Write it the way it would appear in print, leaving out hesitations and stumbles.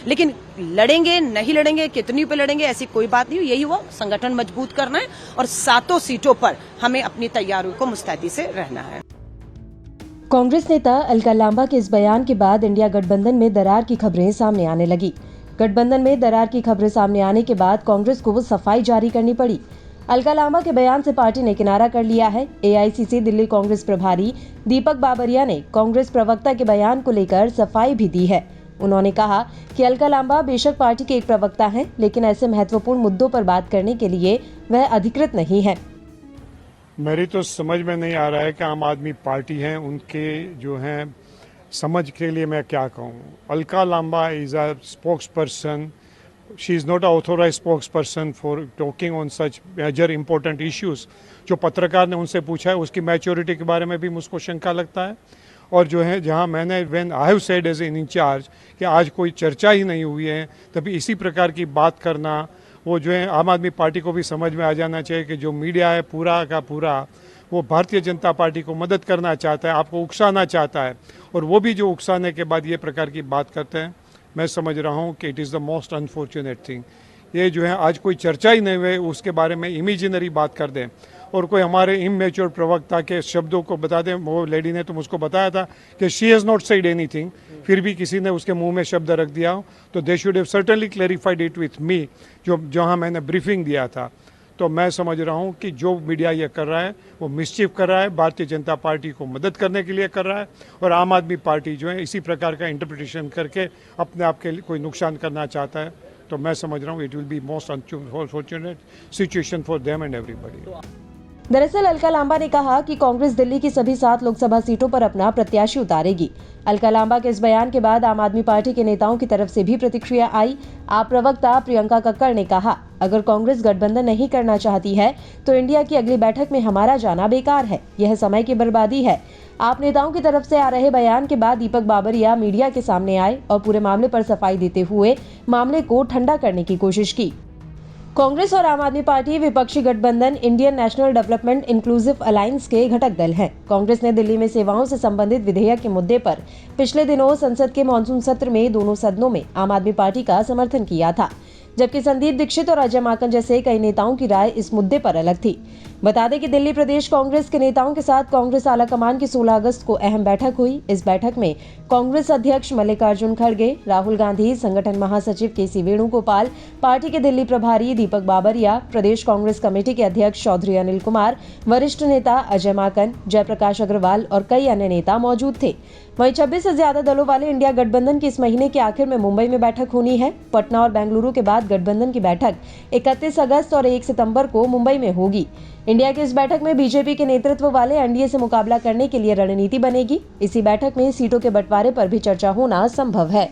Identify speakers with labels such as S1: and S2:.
S1: लेकिन लड़ेंगे नहीं लड़ेंगे, कितनी पे लड़ेंगे, ऐसी कोई बात नहीं। यही हुआ, संगठन मजबूत करना है और 7 सीटों पर हमें अपनी तैयारियों को मुस्तैदी से रहना है।
S2: कांग्रेस नेता अलका लांबा के इस बयान के बाद इंडिया गठबंधन में दरार की खबरें सामने आने लगी। गठबंधन में दरार की खबरें सामने आने के बाद कांग्रेस को सफाई जारी करनी पड़ी। अलका लांबा के बयान से पार्टी ने किनारा कर लिया है। एआईसीसी दिल्ली कांग्रेस प्रभारी दीपक बाबरिया ने कांग्रेस प्रवक्ता के बयान को लेकर सफाई भी दी है। उन्होंने कहा कि अलका लांबा बेशक पार्टी के एक प्रवक्ता हैं, लेकिन ऐसे महत्वपूर्ण मुद्दों पर बात करने के लिए वह अधिकृत नहीं है।
S3: मेरी तो समझ में नहीं आ रहा है कि आम आदमी पार्टी है, उनके जो हैं समझ के लिए मैं क्या कहूँ। Alka Lamba is a spokesperson, she is not a authorise spokesperson for talking on such major important issues. जो पत्रकार ने उनसे पूछा है उसकी मैच्योरिटी के बारे में भी मुझको शंका लगता है। और जो है जहाँ मैंने when I have said as an incharge कि आज कोई चर्चा ही नहीं हुई है, तभी इसी प्रकार की बात करना, वो जो है आम आदमी पार्टी को भी समझ में आ जाना चाहिए कि जो मीडिया है पूरा का पूरा वो भारतीय जनता पार्टी को मदद करना चाहता है, आपको उकसाना चाहता है, और वो भी जो उकसाने के बाद ये प्रकार की बात करते हैं। मैं समझ रहा हूँ कि it is the most unfortunate thing. ये जो है आज कोई चर्चा ही नहीं हुई, उसके बारे में इमेजिनरी बात कर दें और कोई हमारे इमेच्योर प्रवक्ता के शब्दों को बता दें। वो लेडी ने तो मुझको बताया था कि she has not said anything, फिर भी किसी ने उसके मुंह में शब्द रख दिया हो, तो they should have certainly clarified it with me, जहाँ मैंने ब्रीफिंग दिया था। तो मैं समझ रहा हूँ कि जो मीडिया ये कर रहा है वो मिसचीफ कर रहा है, भारतीय जनता पार्टी को मदद करने के लिए कर रहा है, और आम आदमी पार्टी जो है इसी प्रकार का इंटरप्रिटेशन करके अपने आप के लिए कोई नुकसान करना चाहता है। तो मैं समझ रहा हूँ it will be most unfortunate situation for them and everybody.
S2: दरअसल अलका लांबा ने कहा कि कांग्रेस दिल्ली की सभी 7 लोकसभा सीटों पर अपना प्रत्याशी उतारेगी। अलका लांबा के इस बयान के बाद आम आदमी पार्टी के नेताओं की तरफ से भी प्रतिक्रिया आई। आप प्रवक्ता प्रियंका कक्कड़ ने कहा, अगर कांग्रेस गठबंधन नहीं करना चाहती है तो इंडिया की अगली बैठक में हमारा जाना बेकार है, यह समय की बर्बादी है। आप नेताओं की तरफ से आ रहे बयान के बाद दीपक बाबरिया मीडिया के सामने आए और पूरे मामले पर सफाई देते हुए मामले को ठंडा करने की कोशिश की। कांग्रेस और आम आदमी पार्टी विपक्षी गठबंधन Indian national development inclusive alliance के घटक दल हैं। कांग्रेस ने दिल्ली में सेवाओं से संबंधित विधेयक के मुद्दे पर पिछले दिनों संसद के मॉनसून सत्र में दोनों सदनों में आम आदमी पार्टी का समर्थन किया था, जबकि संदीप दीक्षित और अजय माकन जैसे कई नेताओं की राय इस मुद्दे पर अलग थी। बता दें कि दिल्ली प्रदेश कांग्रेस के नेताओं के साथ कांग्रेस आलाकमान की 16 अगस्त को अहम बैठक हुई। इस बैठक में कांग्रेस अध्यक्ष मल्लिकार्जुन खड़गे, राहुल गांधी, संगठन महासचिव केसी वेणुगोपाल, पार्टी के दिल्ली प्रभारी दीपक बाबरिया, प्रदेश कांग्रेस कमेटी के अध्यक्ष चौधरी अनिल कुमार, वरिष्ठ नेता अजय माकन, जयप्रकाश अग्रवाल और कई अन्य नेता मौजूद थे। वहीं 26 से ज्यादा दलों वाले इंडिया गठबंधन की इस महीने के आखिर में मुंबई में बैठक होनी है। पटना और बेंगलुरु के बाद गठबंधन की बैठक 31 अगस्त और 1 सितंबर को मुंबई में होगी। इंडिया की इस बैठक में बीजेपी के नेतृत्व वाले एनडीए से मुकाबला करने के लिए रणनीति बनेगी। इसी बैठक में सीटों के बंटवारे पर भी चर्चा होना संभव है।